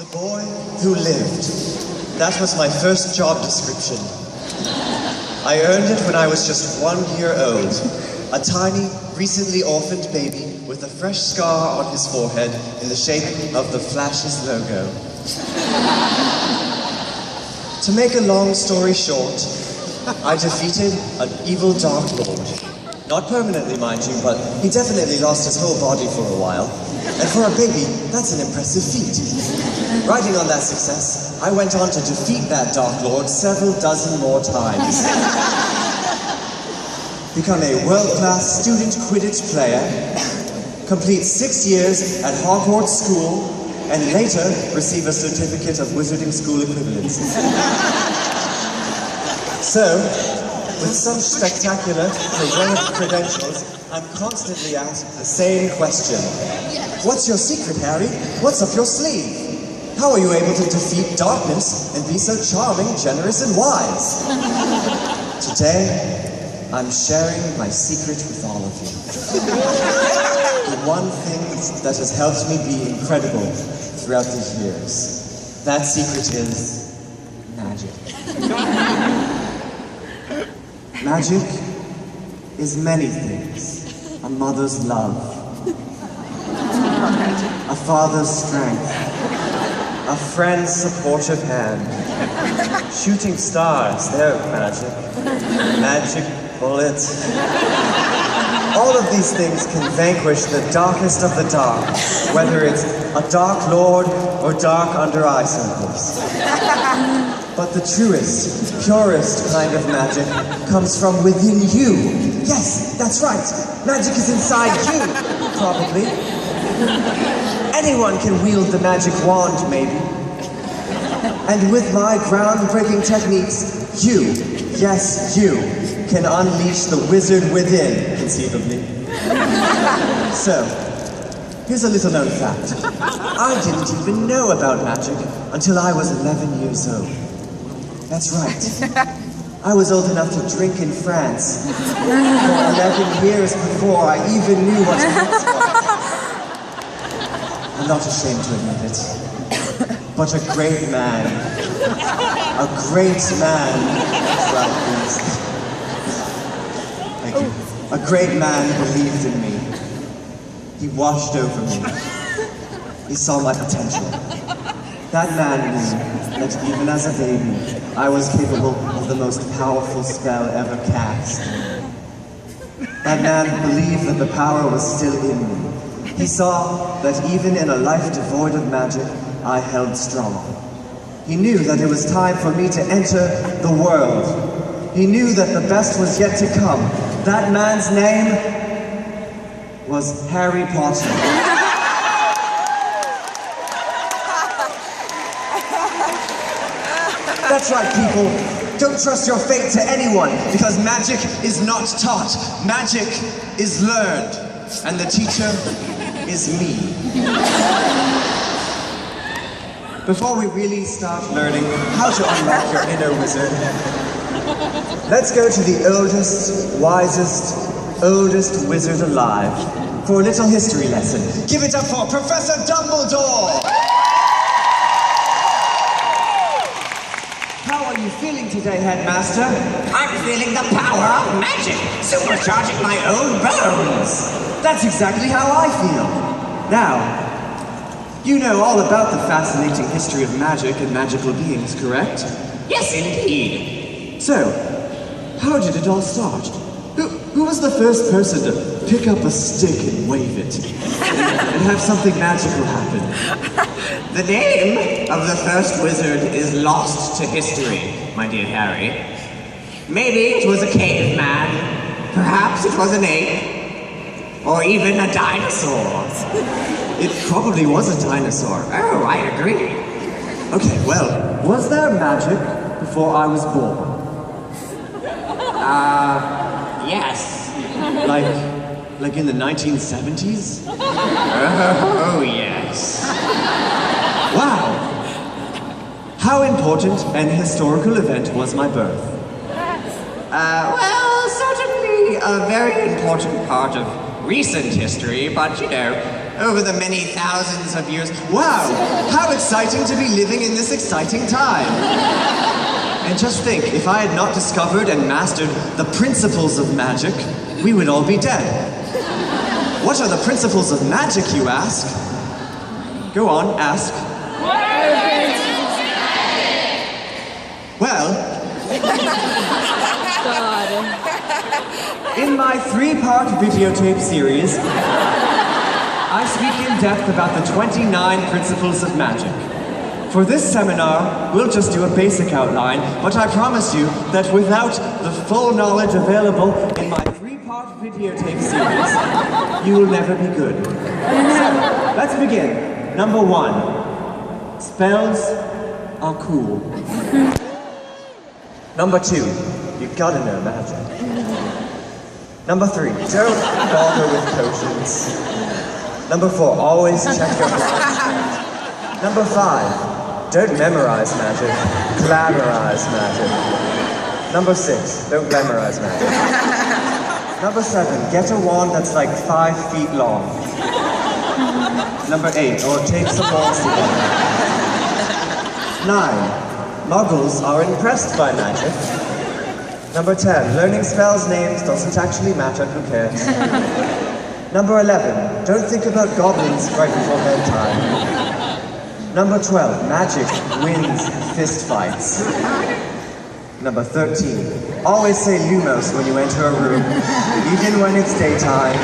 The boy who lived. That was my first job description. I earned it when I was just 1 year old. A tiny, recently orphaned baby with a fresh scar on his forehead in the shape of the Flash's logo. To make a long story short, I defeated an evil Dark Lord. Not permanently, mind you, but he definitely lost his whole body for a while. And for a baby, that's an impressive feat. Riding on that success, I went on to defeat that Dark Lord several dozen more times. Become a world-class student Quidditch player, complete 6 years at Hogwarts School, and later receive a certificate of Wizarding School equivalency. So, with such spectacular heroic credentials, I'm constantly asked the same question. What's your secret, Harry? What's up your sleeve? How are you able to defeat darkness and be so charming, generous, and wise? Today, I'm sharing my secret with all of you. The one thing that has helped me be incredible throughout these years. That secret is magic. Magic is many things. A mother's love, a father's strength, a friend's supportive hand, shooting stars, they're magic, magic bullets. All of these things can vanquish the darkest of the dark, whether it's a Dark Lord or dark under eye circles. But the truest, purest kind of magic comes from within you. Yes, that's right. Magic is inside you, probably. Anyone can wield the magic wand, maybe. And with my groundbreaking techniques, you, yes, you, can unleash the wizard within, conceivably. So, here's a little known fact. I didn't even know about magic until I was 11 years old. That's right. I was old enough to drink in France for 11 years before I even knew what it was. I'm not ashamed to admit it. But a great man, right, please. Thank you. A great man believed in me. He watched over me. He saw my potential. That man knew that even as a baby, I was capable of the most powerful spell ever cast. That man believed that the power was still in me. He saw that even in a life devoid of magic, I held strong. He knew that it was time for me to enter the world. He knew that the best was yet to come. That man's name was Harry Potter. That's right, people. Don't trust your fate to anyone, because magic is not taught. Magic is learned, and the teacher is me. Before we really start learning how to unlock your inner wizard, let's go to the oldest, wisest, oldest wizard alive for a little history lesson. Give it up for Professor Dumbledore! How are you feeling today, Headmaster? I'm feeling the power of magic, supercharging my own bones. That's exactly how I feel. Now, you know all about the fascinating history of magic and magical beings, correct? Yes, indeed. So, how did it all start? Who was the first person to pick up a stick and wave it and have something magical happen? The name of the first wizard is lost to history, my dear Harry. Maybe it was a caveman, perhaps it was an ape, or even a dinosaur. It probably was a dinosaur. Oh, I agree. Okay, well, was there magic before I was born? Yes. Like in the 1970s? Oh, yes. Wow! How important an historical event was my birth? Well, certainly a very important part of recent history, but you know, over the many thousands of years. Wow, how exciting to be living in this exciting time. And just think, if I had not discovered and mastered the principles of magic, we would all be dead. What are the principles of magic, you ask? Go on, ask. Well, in my 3-part videotape series, I speak in depth about the 29 principles of magic. For this seminar, we'll just do a basic outline, but I promise you that without the full knowledge available in my 3-part videotape series, you will never be good. So, let's begin. Number 1, spells are cool. Number 2, you gotta know magic. Number 3, don't bother with potions. Number 4, always check your blocks. Number 5, don't memorize magic, glamorize magic. Number 6, don't glamorize magic. Number 7, get a wand that's like 5 feet long. Number 8, or take some walls together. 9, muggles are impressed by magic. Number 10, learning spells' names doesn't actually matter, who cares? Number 11, don't think about goblins right before bedtime. Number 12, magic wins fistfights. Number 13, always say Lumos when you enter a room, even when it's daytime.